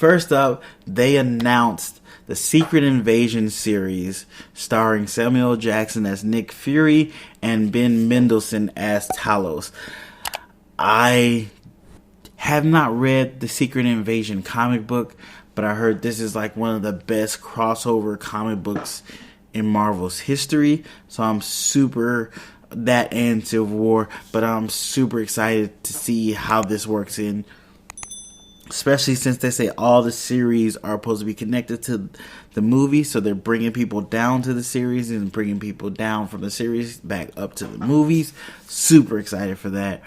first up, they announced the Secret Invasion series starring Samuel L. Jackson as Nick Fury and Ben Mendelsohn as Talos. I have not read the Secret Invasion comic book, but I heard this is like one of the best crossover comic books in Marvel's history. So I'm super, that and Civil War, but I'm super excited to see how this works in, especially since they say all the series are supposed to be connected to the movie. So they're bringing people down to the series and bringing people down from the series back up to the movies. Super excited for that.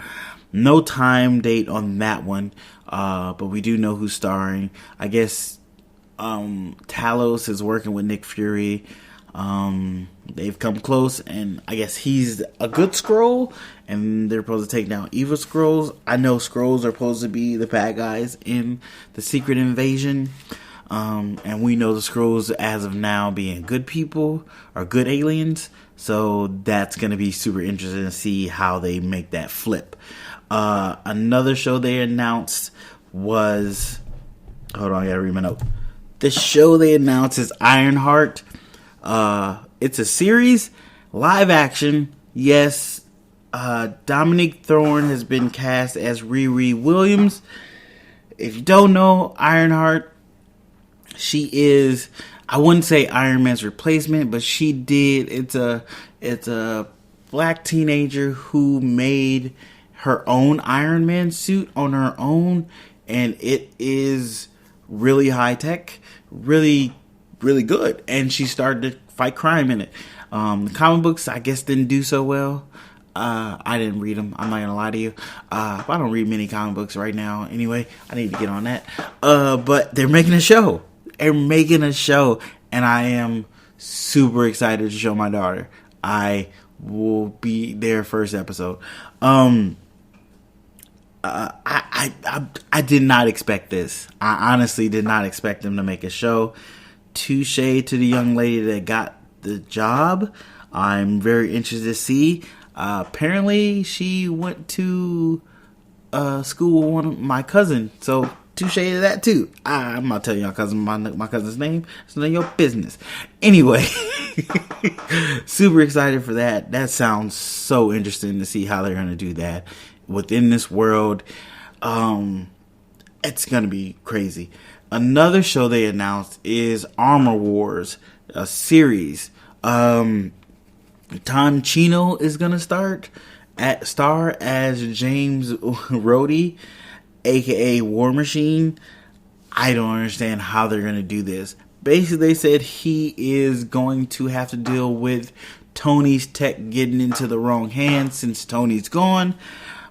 No time date on that one, but we do know who's starring. I guess Talos is working with Nick Fury. They've come close, and I guess he's a good Skrull, and they're supposed to take down evil Skrulls. I know Skrulls are supposed to be the bad guys in the Secret Invasion, and we know the Skrulls as of now being good people or good aliens. So that's going to be super interesting to see how they make that flip. Another show they announced was, hold on, I gotta read my note. The show they announced is Ironheart. It's a series, live action. Yes, Dominique Thorne has been cast as Riri Williams. If you don't know Ironheart, she is, I wouldn't say Iron Man's replacement, but it's a black teenager who made her own Iron Man suit on her own, and it is really high tech, really, really good. And she started to fight crime in it. The comic books, I guess, didn't do so well. I didn't read them. I'm not gonna lie to you. I don't read many comic books right now. Anyway, I need to get on that. But they're making a show. And I am super excited to show my daughter. I will be their first episode. I did not expect this. I honestly did not expect them to make a show. Touche to the young lady that got the job. I'm very interested to see. Apparently, she went to school with one of my cousin. So touche to that too. I'm not telling y'all my cousin's name. It's none of your business. Anyway, super excited for that. That sounds so interesting to see how they're gonna do that within this world. It's gonna be crazy. Another show they announced is Armor Wars, a series. Tom Chino is gonna star as James Rhodey, aka War Machine. I don't understand how they're gonna do this. Basically, they said he is going to have to deal with Tony's tech getting into the wrong hands since Tony's gone,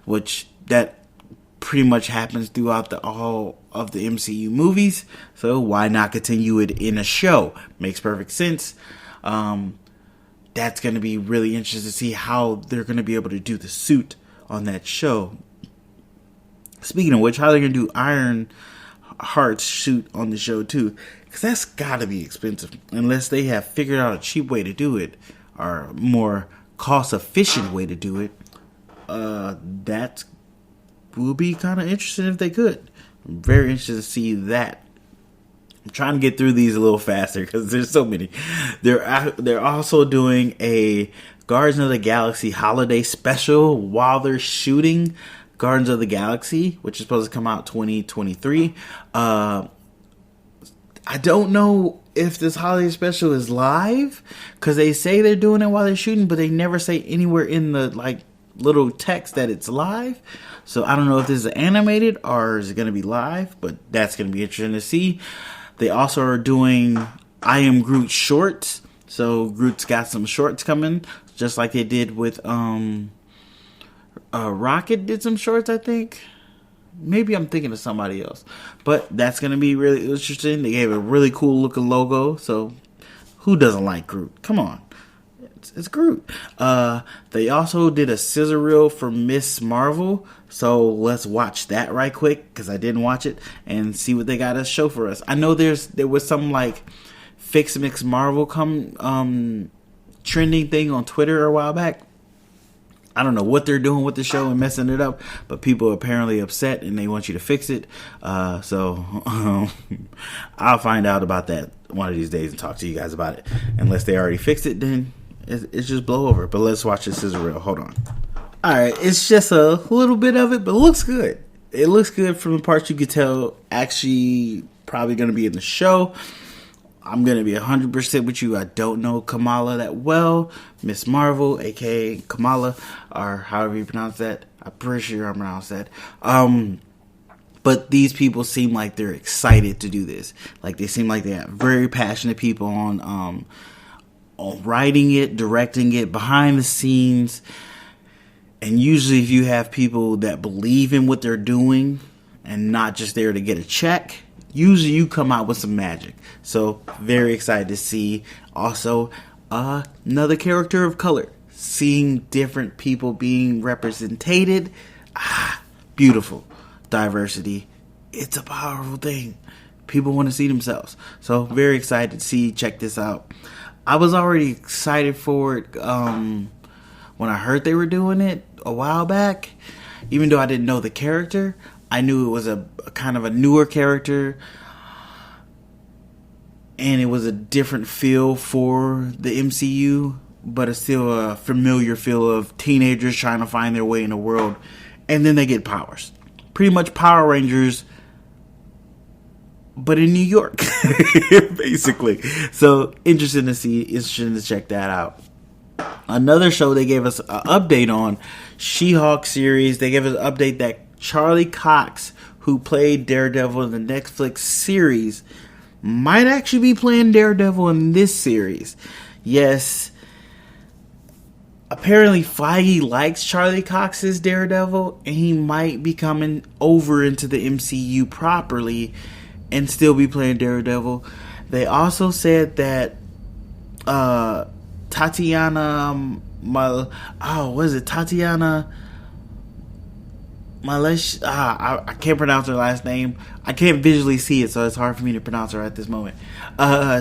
which that pretty much happens throughout all of the MCU movies. So why not continue it in a show? Makes perfect sense. That's going to be really interesting to see how they're going to be able to do the suit on that show. Speaking of which, how they're going to do Iron Heart's suit on the show too, because that's got to be expensive unless they have figured out a cheap way to do it or a more cost efficient way to do it. That will be kind of interesting if they could. I'm very interested to see that. I'm trying to get through these a little faster because there's so many. They're also doing a Guardians of the Galaxy holiday special while they're shooting Guardians of the Galaxy, which is supposed to come out 2023. I don't know if this holiday special is live because they say they're doing it while they're shooting, but they never say anywhere in the little text that it's live. So I don't know if this is animated or is it going to be live, but that's going to be interesting to see. They also are doing I Am Groot shorts. So Groot's got some shorts coming, just like they did with Rocket did some shorts, I think. Maybe I'm thinking of somebody else. But that's going to be really interesting. They gave a really cool looking logo. So who doesn't like Groot? Come on. It's Groot. They also did a scissor reel for Miss Marvel. So let's watch that right quick because I didn't watch it and see what they got to show for us. I know there was some Fix Mix Marvel trending thing on Twitter a while back. I don't know what they're doing with the show and messing it up, but people are apparently upset and they want you to fix it. So I'll find out about that one of these days and talk to you guys about it. Unless they already fixed it, then it's just blow over. But let's watch this sizzle reel. Hold on. All right, it's just a little bit of it, but it looks good. It looks good from the parts you could tell. Actually, probably going to be in the show. I'm going to be 100% with you. I don't know Kamala that well. Miss Marvel, a.k.a. Kamala, or however you pronounce that. I'm pretty sure I pronounced that. But these people seem like they're excited to do this. Like, they seem like they have very passionate people on writing it, directing it, behind the scenes. And usually if you have people that believe in what they're doing and not just there to get a check, usually you come out with some magic. So, very excited to see. Also, another character of color. Seeing different people being represented. Beautiful. Diversity. It's a powerful thing. People want to see themselves. So, very excited to see. Check this out. I was already excited for it when I heard they were doing it a while back. Even though I didn't know the character, I knew it was a kind of a newer character. And it was a different feel for the MCU, but it's still a familiar feel of teenagers trying to find their way in the world. And then they get powers. Pretty much Power Rangers, but in New York, basically. So, interesting to see. Interesting to check that out. Another show they gave us an update on, She-Hulk series. They gave us an update that Charlie Cox, who played Daredevil in the Netflix series, might actually be playing Daredevil in this series. Yes. Apparently Feige likes Charlie Cox's Daredevil, and he might be coming over into the MCU properly and still be playing Daredevil. They also said that Tatiana Tatiana Malesh, I can't pronounce her last name. I can't visually see it, so it's hard for me to pronounce her at this moment.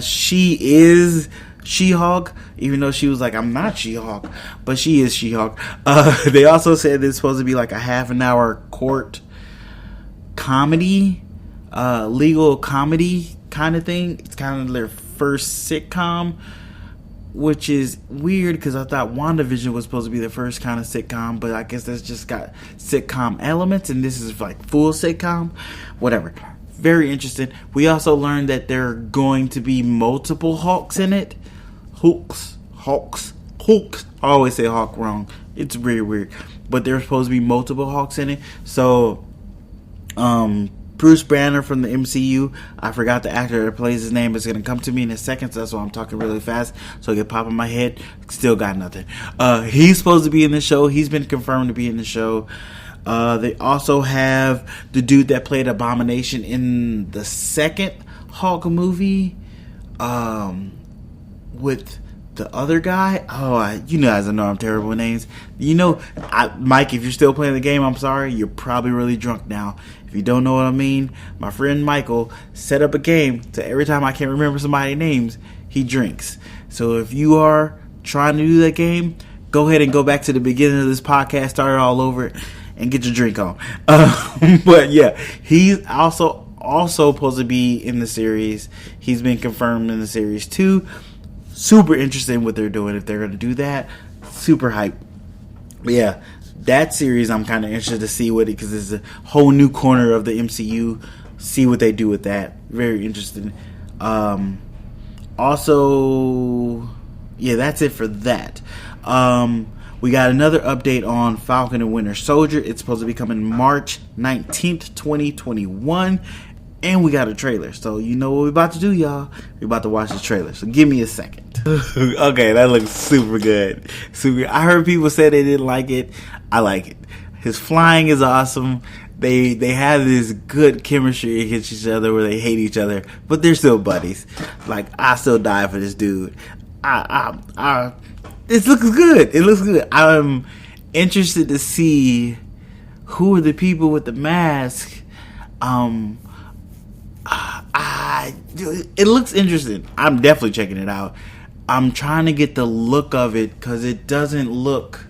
She is She-Hulk, even though she was like, I'm not She-Hulk, but she is She-Hulk. They also said it's supposed to be like a half an hour court comedy, legal comedy kind of thing. It's kind of their first sitcom, which is weird because I thought WandaVision was supposed to be the first kind of sitcom, but I guess that's just got sitcom elements, and this is like full sitcom. Whatever. Very interesting. We also learned that there are going to be multiple Hulks in it. Hulks. I always say Hulk wrong. It's very weird. But there's supposed to be multiple Hulks in it. So, Bruce Banner from the MCU, I forgot the actor that plays his name. It's going to come to me in a second, so that's why I'm talking really fast, so it can pop in my head. Still got nothing. He's supposed to be in the show. He's been confirmed to be in the show. They also have the dude that played Abomination in the second Hulk movie, with the other guy. You guys know I'm terrible with names. Mike, if you're still playing the game, I'm sorry. You're probably really drunk now. If you don't know what I mean, my friend Michael set up a game to every time I can't remember somebody's names, he drinks. So if you are trying to do that game, go ahead and go back to the beginning of this podcast, start it all over, and get your drink on. But yeah, he's also supposed to be in the series. He's been confirmed in the series too. Super interested in what they're doing if they're going to do that. Super hype. But yeah, that series I'm kind of interested to see what it, because it's a whole new corner of the MCU. See what they do with that. Very interesting. Also, yeah, that's it for that. We got another update on Falcon and Winter Soldier. It's supposed to be coming March 19th, 2021. And we got a trailer. So you know what we're about to do, y'all. We're about to watch the trailer. So give me a second. Okay, that looks super good. I heard people say they didn't like it. I like it. His flying is awesome. They have this good chemistry against each other where they hate each other, but they're still buddies. Like, I still die for this dude. It looks good. It looks good. I'm interested to see who are the people with the mask. It looks interesting. I'm definitely checking it out. I'm trying to get the look of it because it doesn't look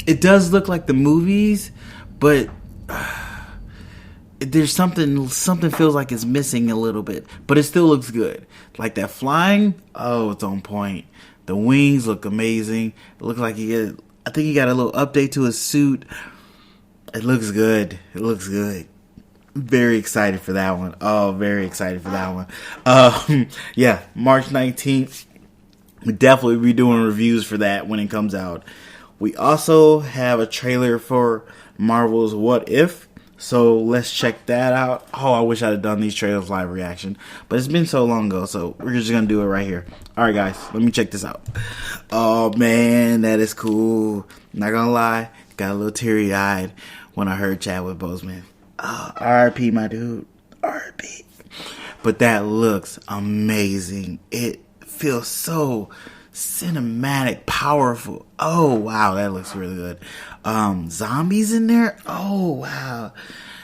it does look like the movies, but there's something feels like it's missing a little bit, but it still looks good. Like that flying, oh, it's on point. The wings look amazing. It looks like I think he got a little update to his suit. It looks good. It looks good. Very excited for that one. Oh, very excited for that one. Yeah, March 19th. We definitely be doing reviews for that when it comes out. We also have a trailer for Marvel's What If. So let's check that out. Oh, I wish I'd have done these trailers live reaction, but it's been so long ago, so we're just gonna do it right here. All right, guys, let me check this out. Oh man, that is cool. Not gonna lie, got a little teary eyed when I heard Chadwick Boseman. Oh, R.I.P. my dude, R.I.P. But that looks amazing. It feels so cinematic, powerful. Oh wow, that looks really good. Zombies in there. Oh wow.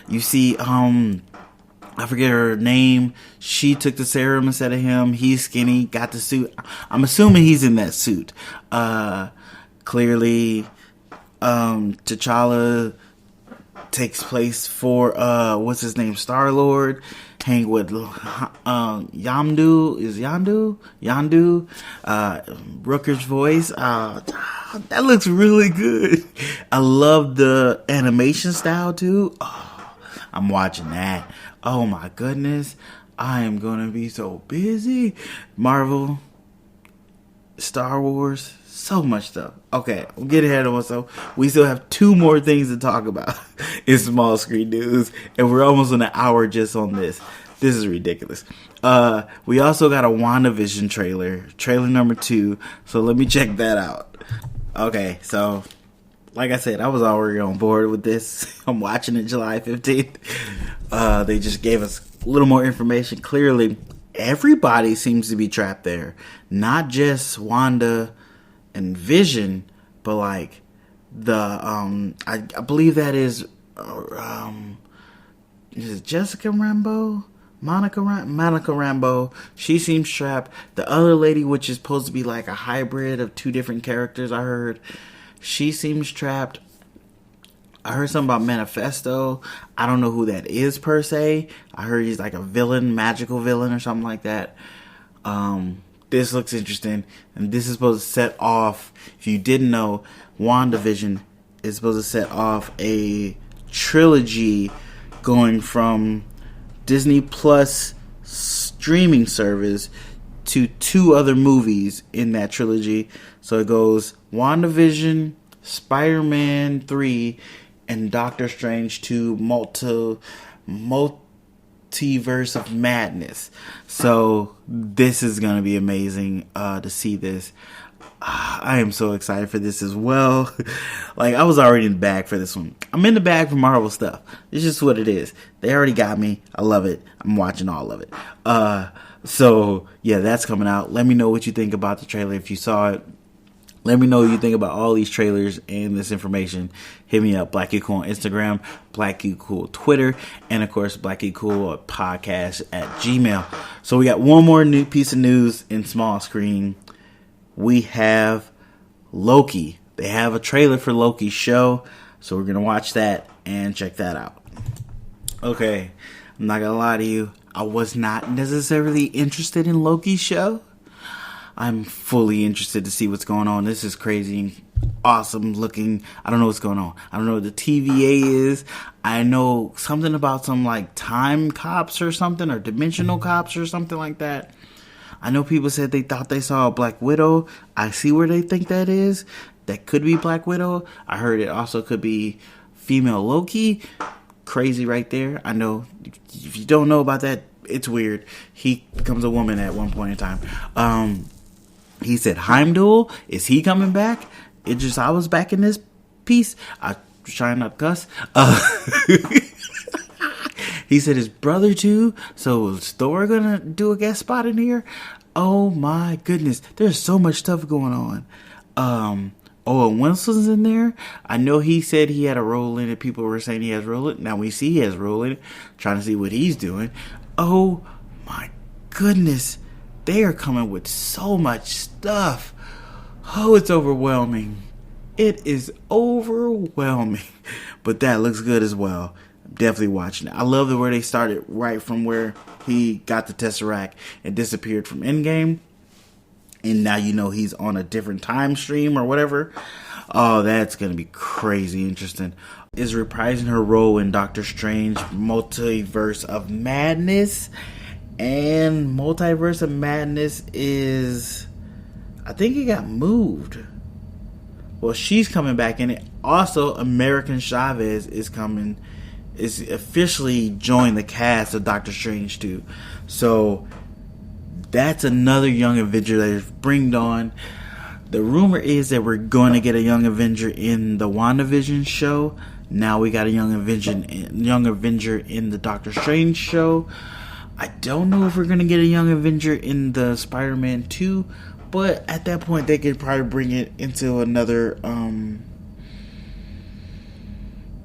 You see, I forget her name. She took the serum instead of him. He's skinny, got the suit. I'm assuming he's in that suit. Clearly, T'Challa takes place for what's his name, Star-Lord. Hang with Yondu. Is Yondu? Rooker's voice. That looks really good. I love the animation style too. Oh, I'm watching that. Oh my goodness. I am gonna be so busy. Marvel, Star Wars, so much stuff. Okay, we'll get ahead of myself. We still have 2 more things to talk about in small screen news, and we're almost on an hour just on this. This is ridiculous. We also got a WandaVision trailer number 2. So let me check that out. Okay, so like I said, I was already on board with this. I'm watching it July 15th. They just gave us a little more information. Clearly, everybody seems to be trapped there. Not just Wanda and Vision, but like the I believe that is it Jessica Rambeau? Monica Rambeau. She seems trapped. The other lady, which is supposed to be like a hybrid of 2 different characters, I heard, she seems trapped. I heard something about Manifesto. I don't know who that is per se. I heard he's like a villain, magical villain or something like that. This looks interesting, and this is supposed to set off, if you didn't know, WandaVision is supposed to set off a trilogy going from Disney Plus streaming service to 2 other movies in that trilogy. So it goes WandaVision, Spider-Man 3, and Doctor Strange 2 Multiverse of Madness. So this is going to be amazing to see this. I am so excited for this as well. Like, I was already in the bag for this one. I'm in the bag for Marvel stuff. It's just what it is. They already got me. I love it. I'm watching all of it. So, yeah, that's coming out. Let me know what you think about the trailer if you saw it. Let me know what you think about all these trailers and this information. Hit me up, Black Geek Cool on Instagram, Black Geek Cool Twitter, and of course, Black Geek Cool podcast at Gmail. So we got one more new piece of news in small screen. We have Loki. They have a trailer for Loki's show, so we're going to watch that and check that out. Okay, I'm not going to lie to you. I was not necessarily interested in Loki's show. I'm fully interested to see what's going on. This is crazy, awesome looking. I don't know what's going on. I don't know what the TVA is. I know something about some like time cops or something, or dimensional cops or something like that. I know people said they thought they saw a Black Widow. I see where they think that is. That could be Black Widow. I heard it also could be female Loki. Crazy right there. I know if you don't know about that, it's weird. He becomes a woman at one point in time. He said Heimdall, is he coming back? I was back in this piece. I was trying not to cuss. He said his brother too. So is Thor gonna do a guest spot in here? Oh my goodness. There's so much stuff going on. Owen Wilson's in there. I know he said he had a role in it. People were saying he has a role in it. Now we see he has a role in it. Trying to see what he's doing. Oh my goodness. They are coming with so much stuff. Oh, it's overwhelming. It is overwhelming, but that looks good as well. I'm definitely watching it. I love the way they started right from where he got the Tesseract and disappeared from Endgame, and now you know he's on a different time stream or whatever. Oh, that's gonna be crazy interesting. Is reprising her role in Doctor Strange Multiverse of Madness, and Multiverse of Madness is, I think it got moved. Well, she's coming back in it. Also, American Chavez is officially joined the cast of Doctor Strange 2. So, that's another Young Avenger that is bringed on. The rumor is that we're going to get a Young Avenger in the WandaVision show. Now we got a Young Avenger in the Doctor Strange show. I don't know if we're going to get a Young Avenger in the Spider-Man 2. But at that point, they could probably bring it into another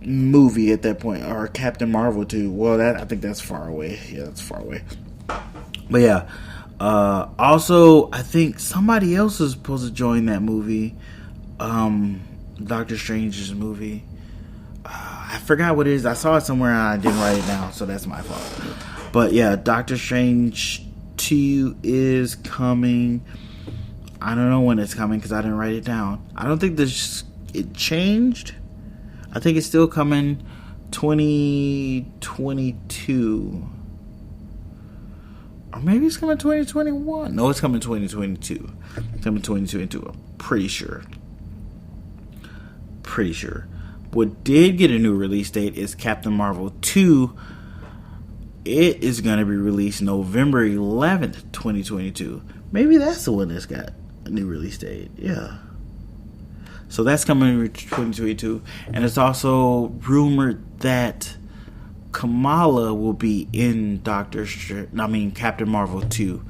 movie at that point. Or Captain Marvel 2. Well, I think that's far away. Yeah, that's far away. But yeah. Also, I think somebody else is supposed to join that movie. Doctor Strange's movie. I forgot what it is. I saw it somewhere and I didn't write it down. So that's my fault. But yeah, Doctor Strange 2 is coming. I don't know when it's coming because I didn't write it down. I don't think it changed. I think it's still coming 2022. Or maybe it's coming 2021. No, it's coming 2022. It's coming 2022. I'm pretty sure. What did get a new release date is Captain Marvel 2. It is going to be released November 11th, 2022. Maybe that's the one that's got a new release date. Yeah. So that's coming in 2022. And it's also rumored that Kamala will be in Captain Marvel 2.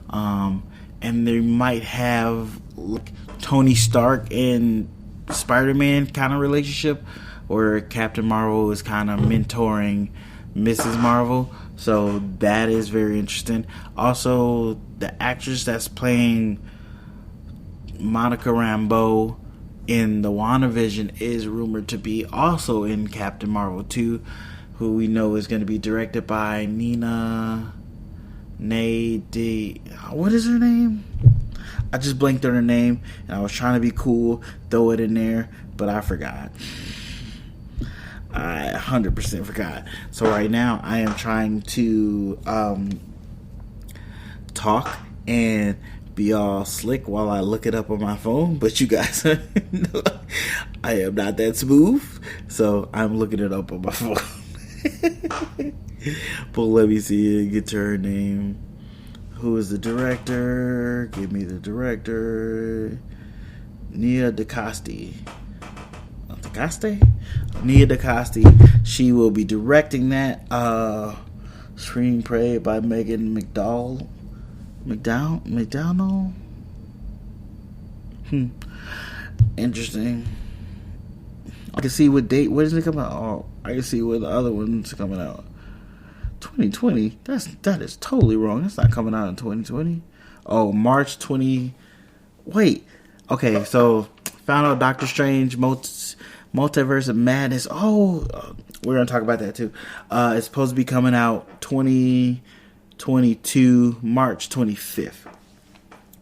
And they might have like Tony Stark and Spider-Man kind of relationship where Captain Marvel is kind of mentoring Mrs. Marvel. So that is very interesting. Also, the actress that's playing Monica Rambeau in the WandaVision is rumored to be also in Captain Marvel 2, who we know is going to be directed by Nina Naydi. What is her name? I just blanked on her name, and I was trying to be cool, throw it in there, but I forgot. I 100% forgot. So right now, I am trying to talk and be all slick while I look it up on my phone, but you guys know I am not that smooth, so I'm looking it up on my phone. But let me see, get to her name. Who is the director? Give me the director. Nia DaCosta. Nia DaCosta. She will be directing that. Screenplay by Megan McDowell. McDowell? Interesting. I can see what date. When is it coming out? Oh, I can see what the other one's coming out. 2020. That is totally wrong. That's not coming out in 2020. Oh, March 20. Wait. Okay, so found out Doctor Strange Multiverse of Madness. Oh, we're gonna talk about that too. It's supposed to be coming out 2022 March 25th.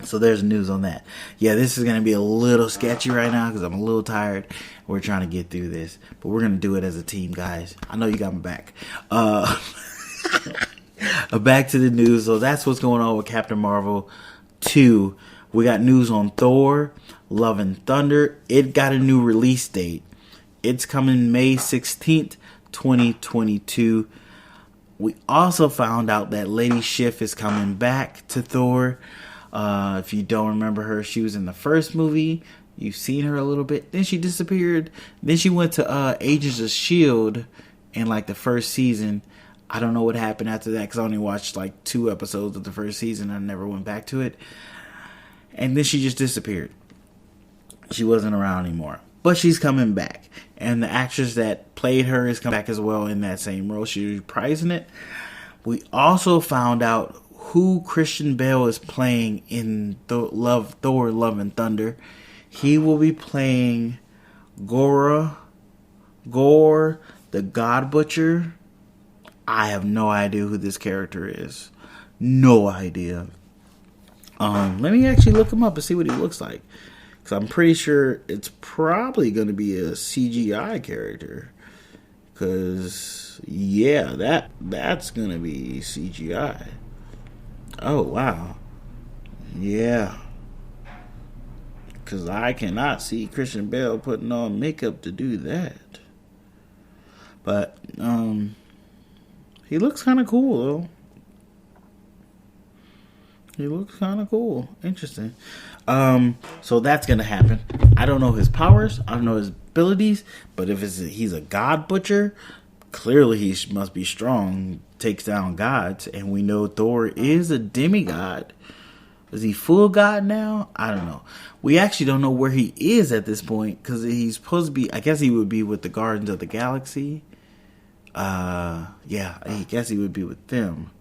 So there's news on that. Yeah, this is going to be a little sketchy right now because I'm a little tired. We're trying to get through this. But we're going to do it as a team, guys. I know you got my back. Back to the news. So that's what's going on with Captain Marvel 2. We got news on Thor, Love and Thunder. It got a new release date. It's coming May 16th, 2022. We also found out that Lady Sif is coming back to Thor. If you don't remember her, she was in the first movie. You've seen her a little bit. Then she disappeared. Then she went to Agents of S.H.I.E.L.D. in like the first season. I don't know what happened after that because I only watched like 2 episodes of the first season. I never went back to it. And then she just disappeared. She wasn't around anymore. But she's coming back. And the actress that played her is coming back as well in that same role. She's reprising it. We also found out who Christian Bale is playing in Thor, Love and Thunder. He will be playing Gore, the God Butcher. I have no idea who this character is. No idea. Let me actually look him up and see what he looks like. Because I'm pretty sure it's probably going to be a CGI character. Because, yeah, that's going to be CGI. Oh, wow. Yeah. Because I cannot see Christian Bale putting on makeup to do that. But, he looks kind of cool, though. He looks kind of cool. Interesting. So that's going to happen. I don't know his powers. I don't know his abilities. But if he's a God Butcher, clearly he must be strong. Takes down gods. And we know Thor is a demigod. Is he full god now? I don't know. We actually don't know where he is at this point. Because he's supposed to be... I guess he would be with the Guardians of the Galaxy. Yeah, I guess he would be with them.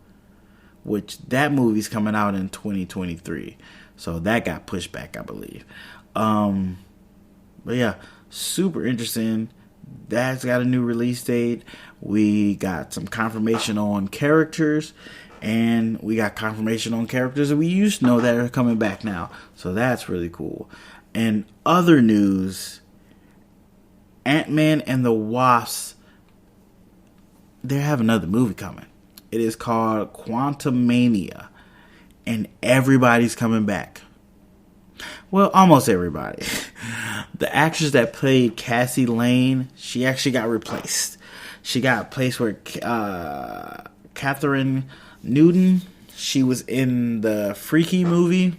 Which that movie's coming out in 2023. So that got pushed back, I believe. But yeah, super interesting. That's got a new release date. We got some confirmation on characters. And we got confirmation on characters that we used to know that are coming back now. So that's really cool. And other news, Ant-Man and the Wasp, they have another movie coming. It is called Quantumania. And everybody's coming back. Well, almost everybody. The actress that played Cassie Lane, she actually got replaced. She got replaced with Catherine Newton. She was in the Freaky movie.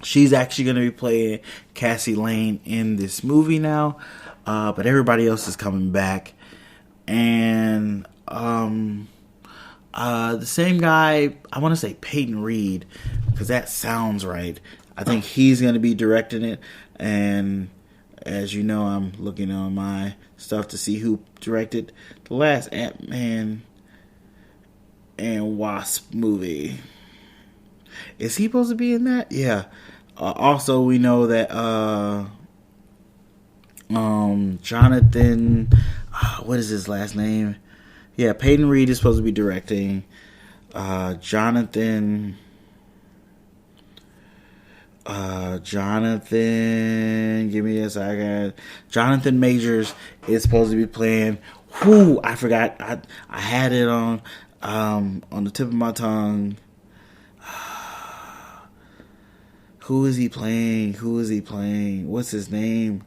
She's actually going to be playing Cassie Lane in this movie now. But everybody else is coming back. And the same guy, I want to say Peyton Reed, because that sounds right. I think he's going to be directing it. And as you know, I'm looking on my stuff to see who directed the last Ant-Man and Wasp movie. Is he supposed to be in that? Yeah. Also, we know that Jonathan, what is his last name? Yeah, Peyton Reed is supposed to be directing. Jonathan, give me a second. Jonathan Majors is supposed to be playing. Whoo, I forgot. I had it on the tip of my tongue. Who is he playing? What's his name?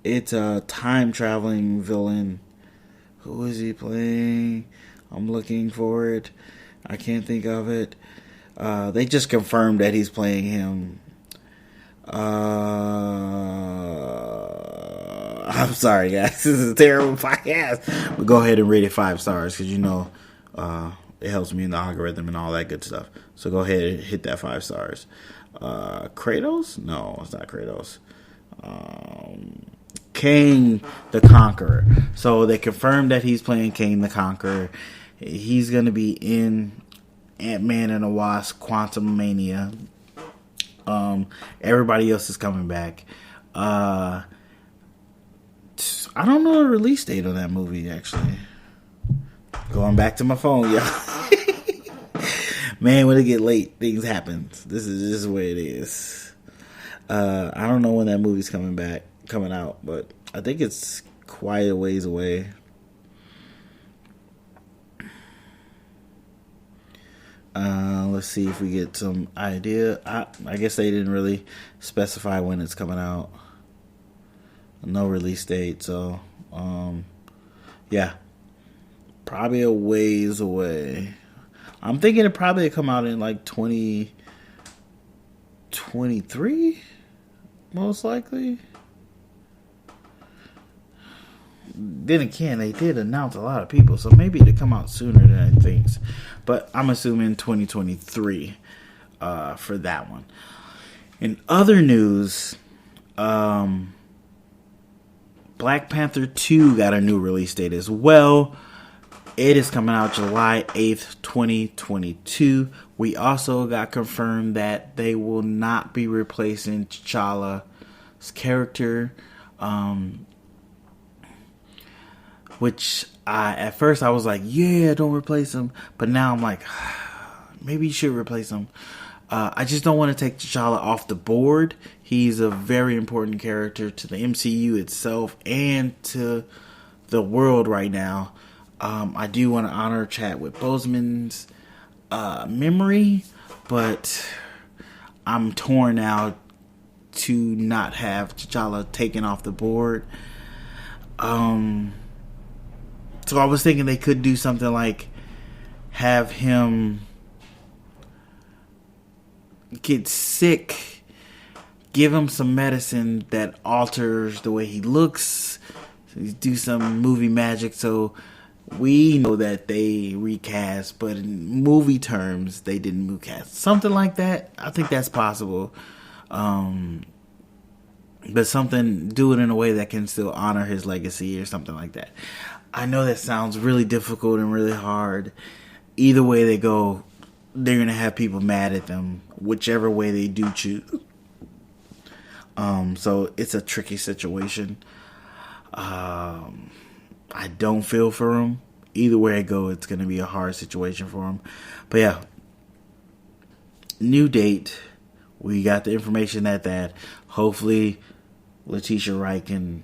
It's a time traveling villain. Who is he playing? I'm looking for it. I can't think of it. They just confirmed that he's playing him. I'm sorry, guys. This is a terrible podcast. But go ahead and rate it 5 stars because you know it helps me in the algorithm and all that good stuff. So go ahead and hit that 5 stars. Kratos? No, it's not Kratos. Kang the Conqueror. So they confirmed that he's playing Kang the Conqueror. He's going to be in Ant-Man and the Wasp Quantumania. Everybody else is coming back. I don't know the release date on that movie, actually. Going back to my phone, y'all. Man, when it get late, things happen. This is the way it is. I don't know when that movie's coming out, but I think it's quite a ways away. Let's see if we get some idea. I guess they didn't really specify when it's coming out. No release date, so yeah, probably a ways away. I'm thinking it probably come out in like 2023, most likely. Then again, they did announce a lot of people, so maybe they come out sooner than I think. But I'm assuming 2023 for that one. In other news, Black Panther 2 got a new release date as well. It is coming out July 8th, 2022. We also got confirmed that they will not be replacing T'Challa character, which at first I was like, yeah, don't replace him, but now I'm like, maybe you should replace him. I just don't want to take T'Challa off the board. He's a very important character to the MCU itself and to the world right now. I do want to honor Chadwick Boseman's memory, but I'm torn now to not have T'Challa taken off the board. So I was thinking they could do something like have him get sick, give him some medicine that alters the way he looks, do some movie magic so we know that they recast, but in movie terms they didn't recast. Something like that. I think that's possible. But do it in a way that can still honor his legacy or something like that. I know that sounds really difficult and really hard. Either way they go, they're going to have people mad at them, whichever way they do choose. So it's a tricky situation. I don't feel for him. Either way I go, it's going to be a hard situation for him. But yeah, new date. We got the information that hopefully Letitia Wright can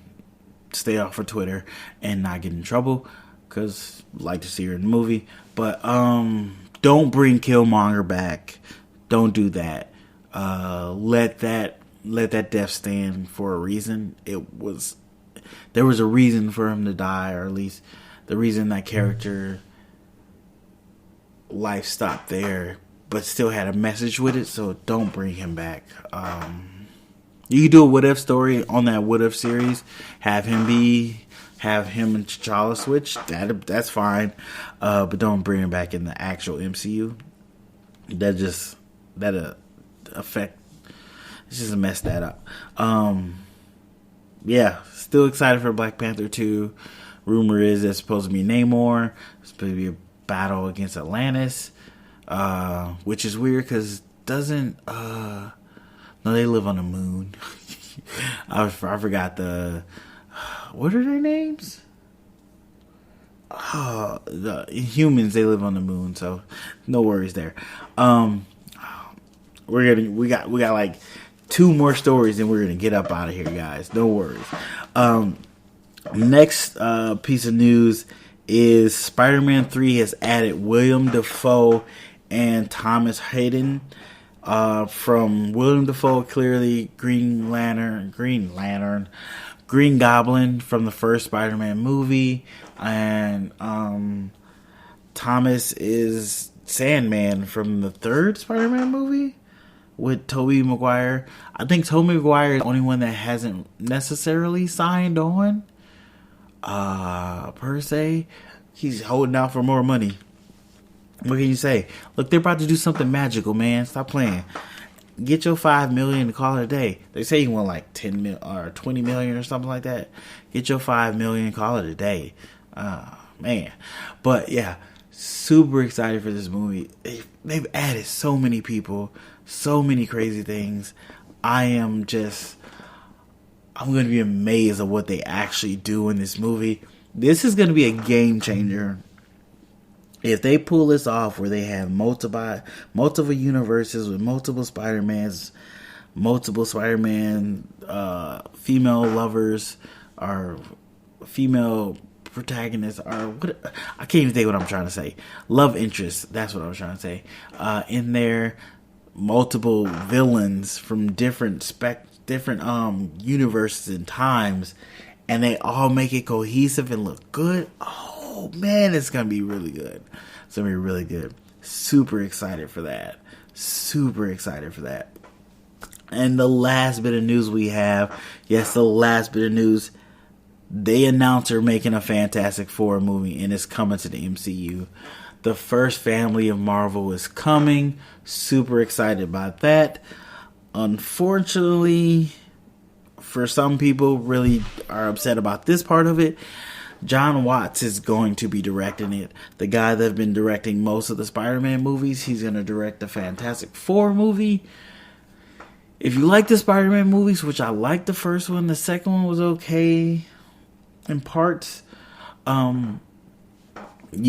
stay off of Twitter and not get in trouble, because I'd like to see her in the movie. But don't bring Killmonger back. Don't do that. Let that death stand for a reason. There was a reason for him to die, or at least the reason that character life stopped there, but still had a message with it. So don't bring him back. You can do a what if story on that what if series. Have him and T'Challa switch. That's fine. But don't bring him back in the actual MCU. That affect. It's just mess that up. Yeah, still excited for Black Panther 2. Rumor is it's supposed to be Namor. It's supposed to be a battle against Atlantis, which is weird because no, they live on the moon. I forgot what are their names? The humans, they live on the moon, so no worries there. We got like 2 more stories and we're gonna get up out of here, guys. No worries. Next piece of news is Spider-Man 3 has added William Dafoe and Thomas Hayden. From William Dafoe, clearly Green Goblin from the first Spider-Man movie, and Thomas is Sandman from the third Spider-Man movie with Tobey Maguire. I think Tobey Maguire is the only one that hasn't necessarily signed on, per se. He's holding out for more money. What can you say? Look, they're about to do something magical, man. Stop playing. Get your $5 million and call it a day. They say you want like 10 mil or 20 million or something like that. Get your $5 million and call it a day. Man. But yeah, super excited for this movie. They've added so many people, so many crazy things. I'm going to be amazed at what they actually do in this movie. This is going to be a game changer. If they pull this off where they have multiple universes with multiple Spider-Mans, multiple Spider-Man female lovers or female protagonists, or what, I can't even think what I'm trying to say. Love interests, that's what I was trying to say. In there, multiple villains from different universes and times, and they all make it cohesive and look good. Oh man, it's gonna be really good. It's gonna be really good. Super excited for that. And the last bit of news we have, they announced they're making a Fantastic Four movie, and it's coming to the MCU. The first family of Marvel is coming. Super excited about that. Unfortunately, for some people, really are upset about this part of it. John Watts is going to be directing it. The guy that's been directing most of the Spider-Man movies, he's going to direct the Fantastic Four movie. If you like the Spider-Man movies, which I liked the first one, the second one was okay in parts. You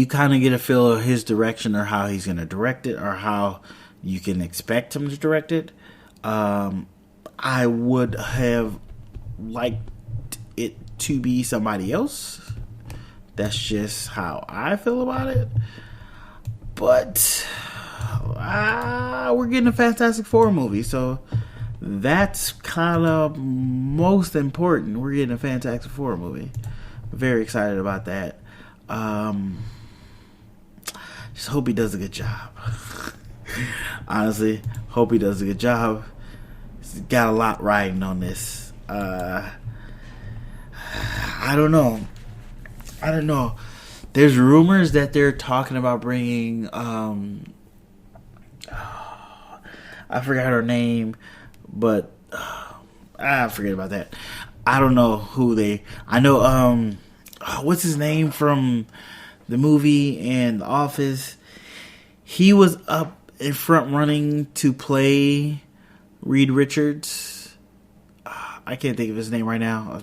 kind of get a feel of his direction or how he's going to direct it or how you can expect him to direct it. I would have liked it to be somebody else. That's just how I feel about it. But we're getting a Fantastic Four movie, so that's kind of most important. We're getting a Fantastic Four movie. Very excited about that. Just hope he does a good job. Honestly, hope he does a good job. He's got a lot riding on this. I don't know. There's rumors that they're talking about bringing. I forgot her name, but I forget about that. I don't know who they. I know. What's his name from the movie and The Office? He was up in front running to play Reed Richards. I can't think of his name right now.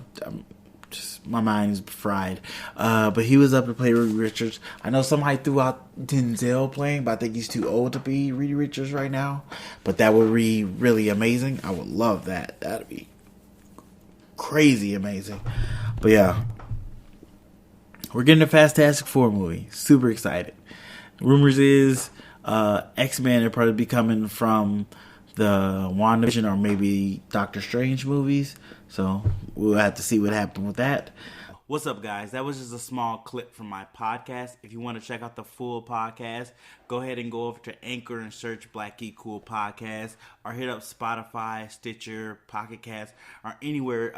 My mind's fried. But he was up to play Reed Richards. I know somebody threw out Denzel playing, but I think he's too old to be Reed Richards right now. But that would be really amazing. I would love that. That'd be crazy amazing. But yeah. We're getting a Fantastic Four movie. Super excited. Rumors is X-Men will probably be coming from the WandaVision or maybe Doctor Strange movies. So we'll have to see what happens with that. What's up, guys? That was just a small clip from my podcast. If you want to check out the full podcast, go ahead and go over to Anchor and search Black Geek Cool Podcast, or hit up Spotify, Stitcher, Pocket Cast, or anywhere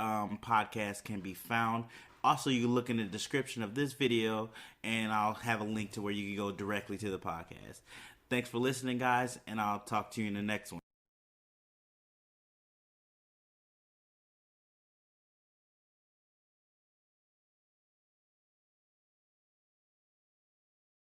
podcasts can be found. Also, you can look in the description of this video, and I'll have a link to where you can go directly to the podcast. Thanks for listening, guys, and I'll talk to you in the next one.